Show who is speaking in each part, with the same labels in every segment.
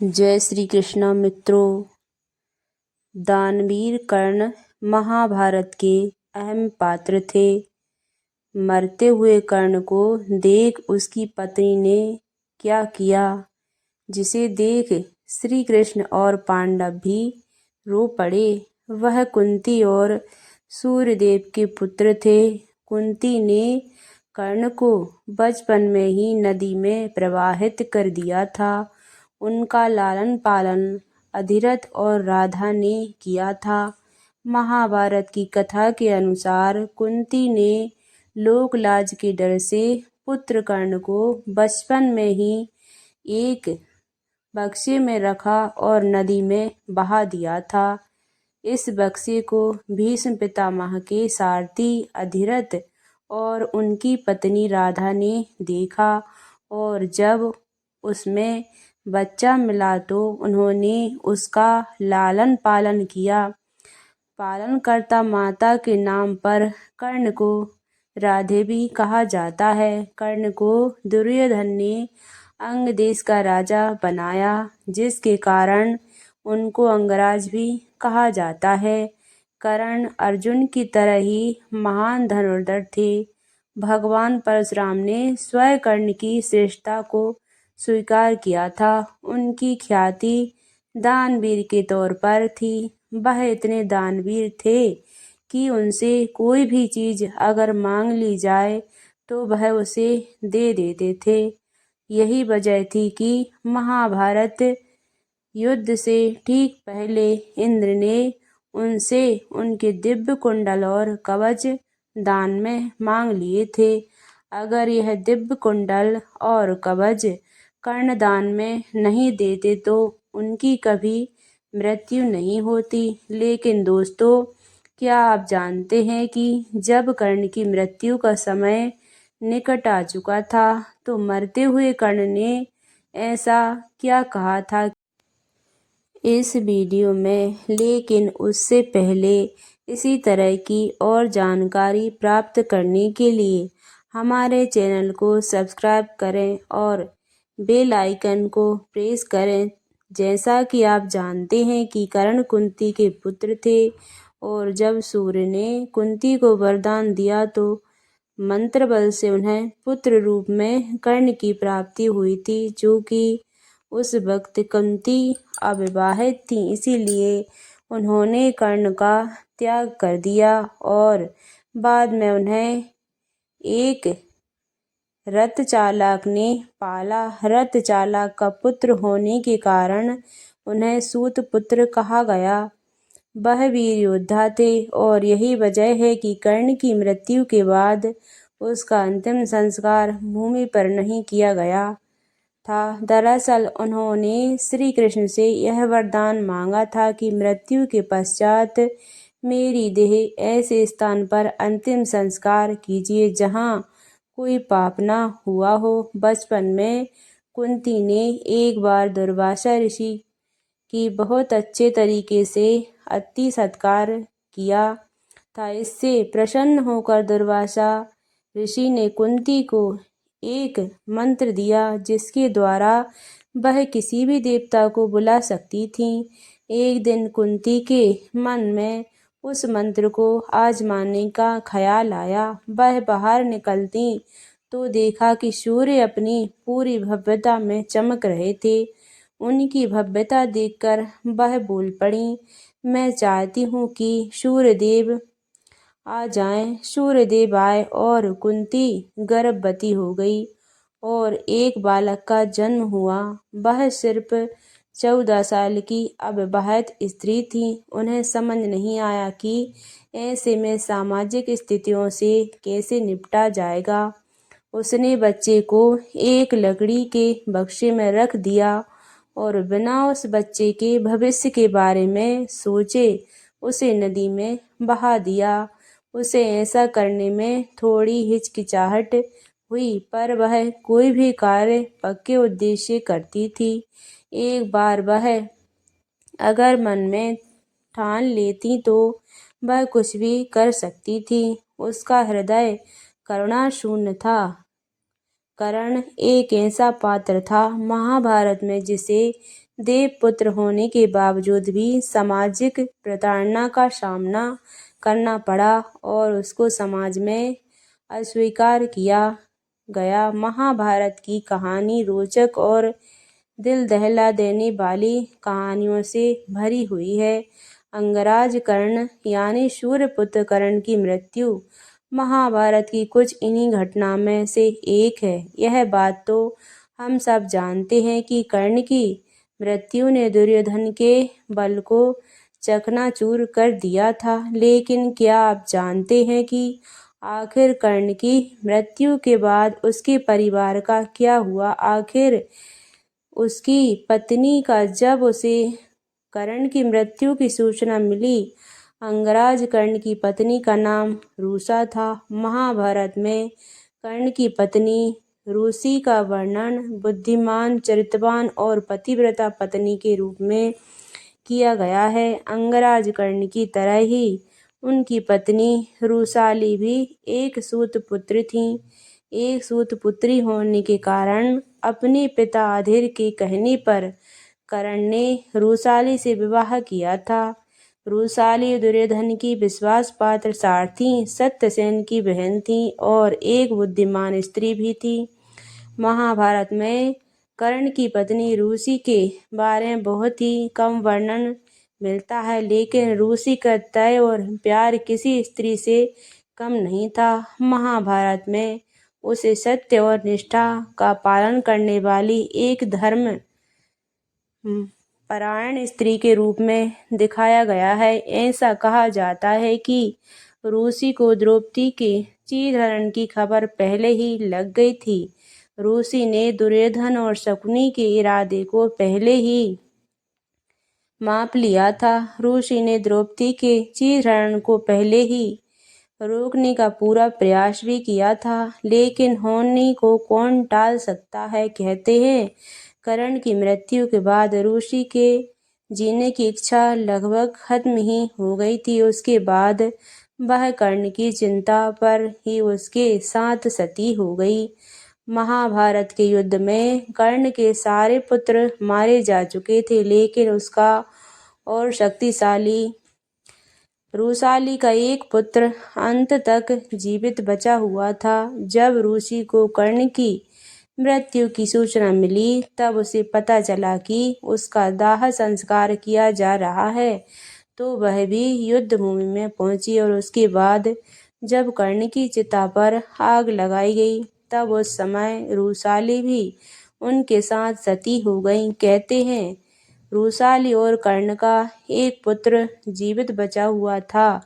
Speaker 1: जय श्री कृष्ण मित्रों। दानवीर कर्ण महाभारत के अहम पात्र थे। मरते हुए कर्ण को देख उसकी पत्नी ने क्या किया, जिसे देख श्री कृष्ण और पांडव भी रो पड़े। वह कुंती और सूर्यदेव के पुत्र थे। कुंती ने कर्ण को बचपन में ही नदी में प्रवाहित कर दिया था। उनका लालन पालन अधिरथ और राधा ने किया था। महाभारत की कथा के अनुसार कुंती ने लोक लाज के डर से पुत्र कर्ण को बचपन में ही एक बक्से में रखा और नदी में बहा दिया था। इस बक्से को भीष्म पितामह के सारथी अधिरथ और उनकी पत्नी राधा ने देखा और जब उसमें बच्चा मिला तो उन्होंने उसका लालन पालन किया। पालनकर्ता माता के नाम पर कर्ण को राधे भी कहा जाता है। कर्ण को दुर्योधन ने अंग देश का राजा बनाया, जिसके कारण उनको अंगराज भी कहा जाता है। कर्ण अर्जुन की तरह ही महान धनुर्धर थे। भगवान परशुराम ने स्वयं कर्ण की श्रेष्ठता को स्वीकार किया था। उनकी ख्याति दानवीर के तौर पर थी। वह इतने दानवीर थे कि उनसे कोई भी चीज अगर मांग ली जाए तो वह उसे दे देते थे। यही वजह थी कि महाभारत युद्ध से ठीक पहले इंद्र ने उनसे उनके दिव्य कुंडल और कवच दान में मांग लिए थे। अगर यह दिव्य कुंडल और कवच कर्ण दान में नहीं देते तो उनकी कभी मृत्यु नहीं होती। लेकिन दोस्तों, क्या आप जानते हैं कि जब कर्ण की मृत्यु का समय निकट आ चुका था तो मरते हुए कर्ण ने ऐसा क्या कहा था इस वीडियो में। लेकिन उससे पहले इसी तरह की और जानकारी प्राप्त करने के लिए हमारे चैनल को सब्सक्राइब करें और बेल आइकन को प्रेस करें। जैसा कि आप जानते हैं कि कर्ण कुंती के पुत्र थे और जब सूर्य ने कुंती को वरदान दिया तो मंत्र बल से उन्हें पुत्र रूप में कर्ण की प्राप्ति हुई थी, जो कि उस वक्त कुंती अविवाहित थी। इसीलिए उन्होंने कर्ण का त्याग कर दिया और बाद में उन्हें एक रथ चालक ने पाला। रथ चालक का पुत्र होने के कारण उन्हें सूत पुत्र कहा गया। वह वीर योद्धा थे और यही वजह है कि कर्ण की मृत्यु के बाद उसका अंतिम संस्कार भूमि पर नहीं किया गया था। दरअसल उन्होंने श्री कृष्ण से यह वरदान मांगा था कि मृत्यु के पश्चात मेरी देह ऐसे स्थान पर अंतिम संस्कार कीजिए जहाँ कोई पाप न हुआ हो। बचपन में कुंती ने एक बार दुर्वासा ऋषि की बहुत अच्छे तरीके से अति सत्कार किया था। इससे प्रसन्न होकर दुर्वासा ऋषि ने कुंती को एक मंत्र दिया जिसके द्वारा वह किसी भी देवता को बुला सकती थी। एक दिन कुंती के मन में उस मंत्र को आजमाने का ख्याल आया। वह बाहर निकलती तो देखा कि सूर्य अपनी पूरी भव्यता में चमक रहे थे। उनकी भव्यता देखकर वह बोल पड़ी, मैं चाहती हूँ कि सूर्यदेव आ जाएं। सूर्यदेव आए और कुंती गर्भवती हो गई और एक बालक का जन्म हुआ। वह सिर्फ 14 साल की अविवाहित स्त्री थी। उन्हें समझ नहीं आया कि ऐसे में सामाजिक स्थितियों से कैसे निपटा जाएगा। उसने बच्चे को एक लकड़ी के बक्से में रख दिया और बिना उस बच्चे के भविष्य के बारे में सोचे उसे नदी में बहा दिया। उसे ऐसा करने में थोड़ी हिचकिचाहट हुई, पर वह कोई भी कार्य पक्के उद्देश्य करती थी। एक बार वह अगर मन में ठान लेती तो वह कुछ भी कर सकती थी। उसका हृदय करुणा शून्य था। कर्ण एक ऐसा पात्र था महाभारत में जिसे देवपुत्र होने के बावजूद भी सामाजिक प्रताड़ना का सामना करना पड़ा और उसको समाज में अस्वीकार किया गया। महाभारत की कहानी रोचक और दिल दहला देने वाली कहानियों से भरी हुई है। अंगराज कर्ण यानी सूर्यपुत्र कर्ण की मृत्यु महाभारत की कुछ इन्हीं घटना में से एक है। यह बात तो हम सब जानते हैं कि कर्ण की मृत्यु ने दुर्योधन के बल को चकनाचूर कर दिया था, लेकिन क्या आप जानते हैं कि आखिर कर्ण की मृत्यु के बाद उसके परिवार का क्या हुआ? आखिर उसकी पत्नी का जब उसे कर्ण की मृत्यु की सूचना मिली, अंगराज कर्ण की पत्नी का नाम रूसा था। महाभारत में कर्ण की पत्नी रूसी का वर्णन बुद्धिमान, चरित्रवान और पतिव्रता पत्नी के रूप में किया गया है। अंगराज कर्ण की तरह ही उनकी पत्नी रूसाली भी एक सूतपुत्री थीं। एक सूतपुत्री होने के कारण अपने पिता अधीर के कहने पर कर्ण ने रूसाली से विवाह किया था। रूसाली दुर्योधन की विश्वास पात्र सारथी सत्यसेन की बहन थी और एक बुद्धिमान स्त्री भी थी। महाभारत में कर्ण की पत्नी रूसी के बारे में बहुत ही कम वर्णन मिलता है, लेकिन रूसी का तय और प्यार किसी स्त्री से कम नहीं था। महाभारत में उसे सत्य और निष्ठा का पालन करने वाली एक धर्म परायण स्त्री के रूप में दिखाया गया है। ऐसा कहा जाता है कि रूसी को द्रौपदी के चीरहरण की खबर पहले ही लग गई थी। रूसी ने दुर्योधन और शकुनी के इरादे को पहले ही माप लिया था। रूसी ने द्रौपदी के चीरहरण को पहले ही रोकने का पूरा प्रयास भी किया था, लेकिन होने को कौन टाल सकता है। कहते हैं कर्ण की मृत्यु के बाद रूसी के जीने की इच्छा लगभग खत्म ही हो गई थी। उसके बाद वह कर्ण की चिंता पर ही उसके साथ सती हो गई। महाभारत के युद्ध में कर्ण के सारे पुत्र मारे जा चुके थे, लेकिन उसका और शक्तिशाली रूसाली का एक पुत्र अंत तक जीवित बचा हुआ था। जब रूसी को कर्ण की मृत्यु की सूचना मिली, तब उसे पता चला कि उसका दाह संस्कार किया जा रहा है, तो वह भी युद्ध भूमि में पहुंची और उसके बाद जब कर्ण की चिता पर आग लगाई गई, तब उस समय रूसाली भी उनके साथ सती हो गई। कहते हैं रूसाली और कर्ण का एक पुत्र जीवित बचा हुआ था।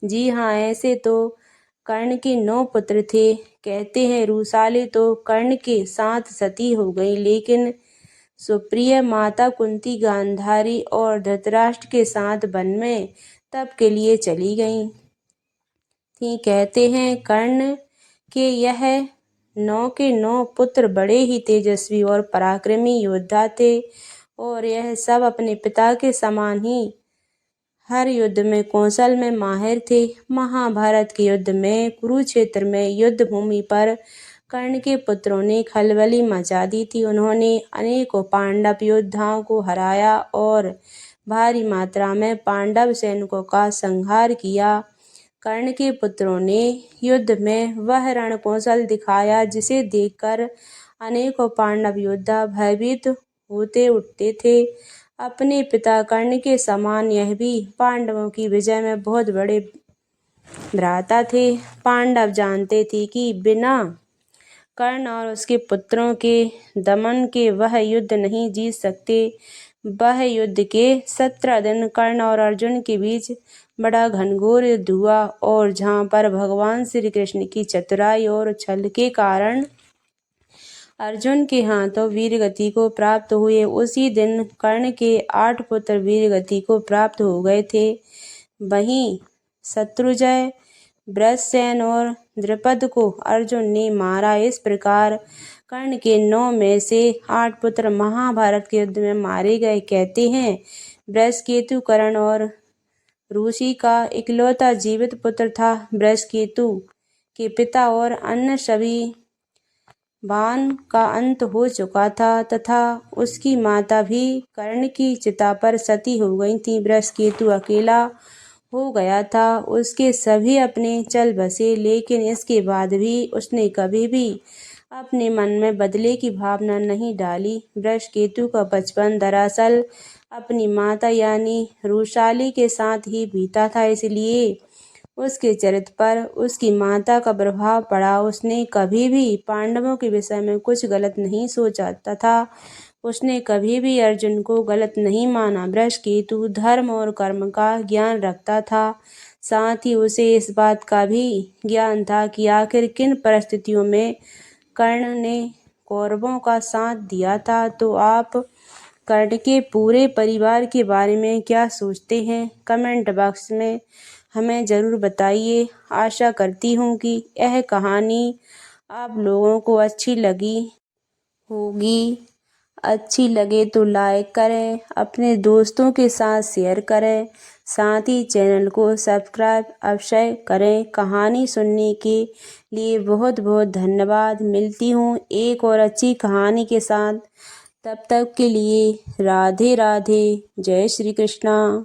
Speaker 1: जी हाँ, ऐसे तो कर्ण के 9 पुत्र थे। कहते हैं रूसाली तो कर्ण के साथ सती हो गई, लेकिन सुप्रिय माता कुंती गांधारी और धृतराष्ट्र के साथ वन में तप के लिए चली गई थी। कहते हैं कर्ण के यह 9 के 9 पुत्र बड़े ही तेजस्वी और पराक्रमी योद्धा थे और यह सब अपने पिता के समान ही हर युद्ध में कौशल में माहिर थे। महाभारत के युद्ध में कुरुक्षेत्र में युद्ध भूमि पर कर्ण के पुत्रों ने खलबली मचा दी थी। उन्होंने अनेकों पांडव योद्धाओं को हराया और भारी मात्रा में पांडव सैनिकों का संहार किया। कर्ण के पुत्रों ने युद्ध में वह रण कौशल दिखाया जिसे देखकर अनेकों पांडव योद्धा भयभीत होते उठते थे। अपने पिता कर्ण के समान यह भी पांडवों की विजय में बहुत बड़े भ्राता थे। पांडव जानते थे कि बिना कर्ण और उसके पुत्रों के दमन के वह युद्ध नहीं जीत सकते। वह युद्ध के 17 दिन कर्ण और अर्जुन के बीच बड़ा घनघोर युद्ध हुआ और जहाँ पर भगवान श्री कृष्ण की चतुराई और छल के कारण अर्जुन के हाथों वीरगति को प्राप्त हुए, उसी दिन कर्ण के 8 पुत्र वीरगति को प्राप्त हो गए थे। वहीं शत्रुंजय, वृषसेन और द्रुपद को अर्जुन ने मारा। इस प्रकार कर्ण के 9 में से 8 पुत्र महाभारत के युद्ध में मारे गए। कहते हैं वृषकेतु कर्ण और रूसी का इकलौता जीवित पुत्र था। वृषकेतु के पिता और अन्य सभी बाण का अंत हो चुका था तथा उसकी माता भी कर्ण की चिता पर सती हो गई थी। वृषकेतु अकेला हो गया था। उसके सभी अपने चल बसे, लेकिन इसके बाद भी उसने कभी भी अपने मन में बदले की भावना नहीं डाली। वृषकेतु का बचपन दरअसल अपनी माता यानी रुशाली के साथ ही बीता था, इसलिए उसके चरित्र पर उसकी माता का प्रभाव पड़ा। उसने कभी भी पांडवों के विषय में कुछ गलत नहीं सोचा तथा उसने कभी भी अर्जुन को गलत नहीं माना। वृषकेतु धर्म और कर्म का ज्ञान रखता था, साथ ही उसे इस बात का भी ज्ञान था कि आखिर किन परिस्थितियों में कर्ण ने कौरवों का साथ दिया था। तो आप कर्ण के पूरे परिवार के बारे में क्या सोचते हैं? कमेंट बॉक्स में हमें ज़रूर बताइए। आशा करती हूँ कि यह कहानी आप लोगों को अच्छी लगी होगी। अच्छी लगे तो लाइक करें, अपने दोस्तों के साथ शेयर करें, साथ ही चैनल को सब्सक्राइब अवश्य करें। कहानी सुनने के लिए बहुत बहुत धन्यवाद। मिलती हूँ एक और अच्छी कहानी के साथ। तब तक के लिए राधे राधे, जय श्री कृष्णा।